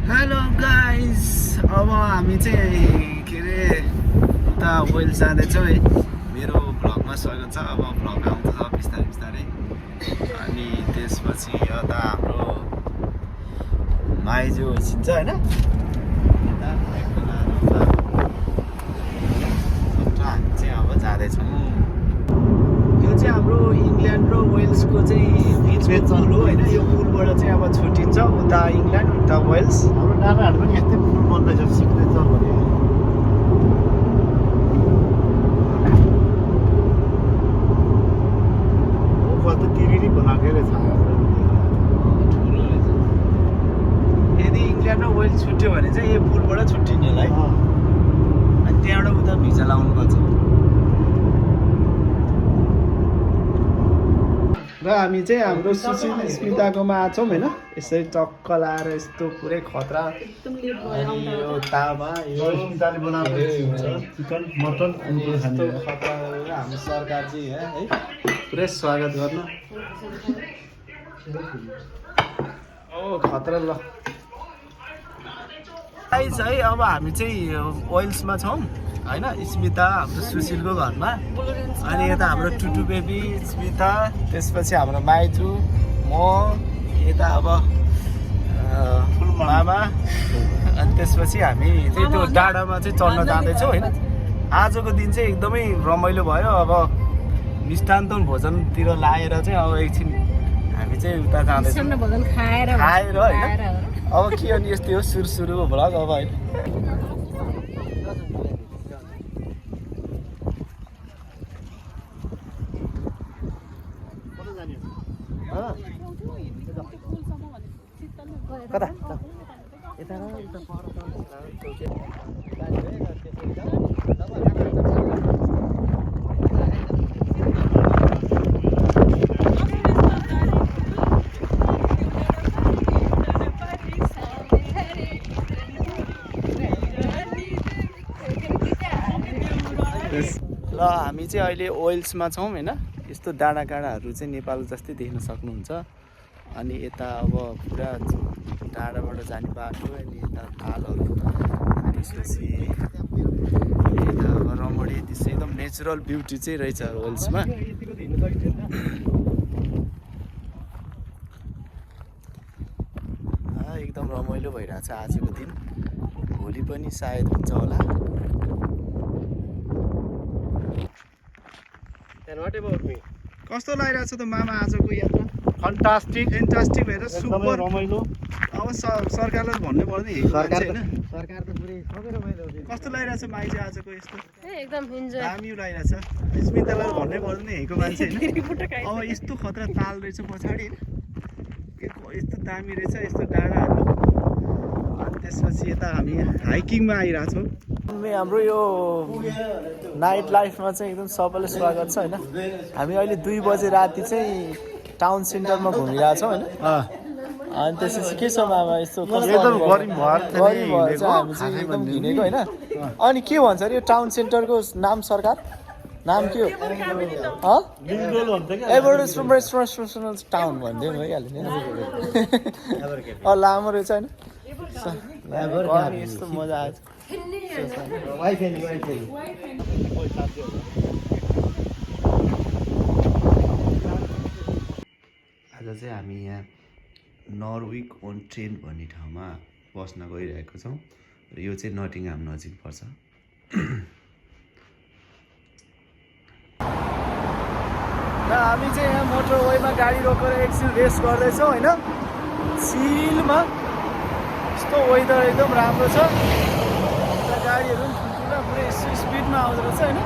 Hello guys, अब हामी चाहिँ के अरे उता वेल्स जाँदैछौँ है। मेरो भ्लगमा स्वागत छ। अब भ्लग आउँछ बिस्तारै बिस्तारै। अनि त्यसपछि यता हाम्रो माइजू छिन्छ होइन, हामी चाहिँ अब जाँदैछौँ। यो चाहिँ हाम्रो इङ्ल्यान्ड र वेल्सको चाहिँ बिचको पुल हो होइन। यो पुलबाट चाहिँ अब छुट्टिन्छ उता इङ्ल्यान्ड उता वेल्स। हाम्रो डाँडाहरू पनि यस्तै पुल बन्दैछ सिग्नेचर भन्ने। ऊपर त तिरिरी बनाएकै रहेछ। ठुलो रहेछ। यदि इङ्ल्यान्ड र वेल्स छुट्यो भने चाहिँ यो पुलबाट छुट्टिने होला है। अनि त्यहाँबाट उता भिजा लाउनु पर्छ। र हामी चाहिँ हाम्रो सुशील स्मिताकोमा आछौँ होइन। यसरी टक्क लाएर यस्तो पुरै खतरा। अनि यो तामा यो स्मिताले बनाएको हुन्छ चिकन मटन अनि यस्तो खतरा गरेर हाम्रो सरकारजी है पुरै स्वागत गर्न। ओ खतरा ल गाइस है। अब हामी चाहिँ वेल्समा छौँ होइन, स्मिता हाम्रो सुशीलको घरमा। अनि यता हाम्रो टुटु बेबी स्मिता, त्यसपछि हाम्रो माइजू, म, यता अब मामा। अनि त्यसपछि हामी चाहिँ त्यो डाँडामा चाहिँ चढ्न जाँदैछौँ होइन। आजको दिन चाहिँ एकदमै रमाइलो भयो। अब मिष्टान्न भोजनतिर लागेर चाहिँ अब एकछिन हामी चाहिँ उता जाँदैछौँ खाएर होइन। अब के अनि यस्तै हो सुरु भ्लग अब होइन। कता यता ल हामी चाहिँ अहिले वेल्समा छौँ होइन। यस्तो डाँडाकाँडाहरू चाहिँ नेपाल जस्तै देख्न सक्नुहुन्छ। अनि यता अब पुरा डाँडाबाट जाने बाटो, अनि यता खालहरू, त्यसपछि यता अब रमणी त्यसै एकदम नेचुरल ब्युटी चाहिँ रहेछ वेल्समा। एकदम रमाइलो भइरहेछ आजको दिन। भोलि पनि सायद हुन्छ होला। कस्तो लागिरहेछ त मामा आजको यात्रा? फन्टास्टिक भएर सुपर रमाइलो। अब सरकारलाई भन्नु पर्दैन सरकार होइन। त पुरै सबै रमाइलो। कस्तो लागिरहेछ माइजू आजको यस्तो? एकदम इन्जोय। दामी लागिरहेछ। स्मितालाई भन्नै पर्दैन हेको मान्छे होइन। अब यस्तो खतरा ताल रहेछ पछाडि होइन। यस्तो दामी रहेछ यस्तो डाँडाहरू। अनि त्यसपछि यता हामी हाइकिङमा आइरहेछौँ। हाम्रो यो नाइट लाइफमा चाहिँ एकदम सबैले स्वागत छ होइन। हामी अहिले 2 बजे राति चाहिँ टाउन सेन्टरमा घुमिरहेछौँ होइन। अनि त्यसपछि के छ मामा यस्तो एकदम गरिब भएर हामी चाहिँ एकदम घिनेको होइन। अनि के भन्छ अरे यो टाउन सेन्टरको नाम सरकार नाम के हो? एभरेस्ट टाउन भन्दै भइहाल्यो नि। लामो रहेछ होइन। यस्तो मजा आएछ। आज चाहिँ हामी यहाँ नर्विक ओन ट्रेन भन्ने ठाउँमा बस्न गइरहेको छौँ। र यो चाहिँ नटिङहाम नजिक पर्छ। र हामी चाहिँ यहाँ मोटरवेमा गाडी रोकेर एकछिन रेस्ट गर्दैछौँ होइन। चिलमा यस्तो वेदर एकदम राम्रो छ। गाडीहरू पनि ठुल्ठुला पुरै स्पिडमा आउँदो रहेछ होइन।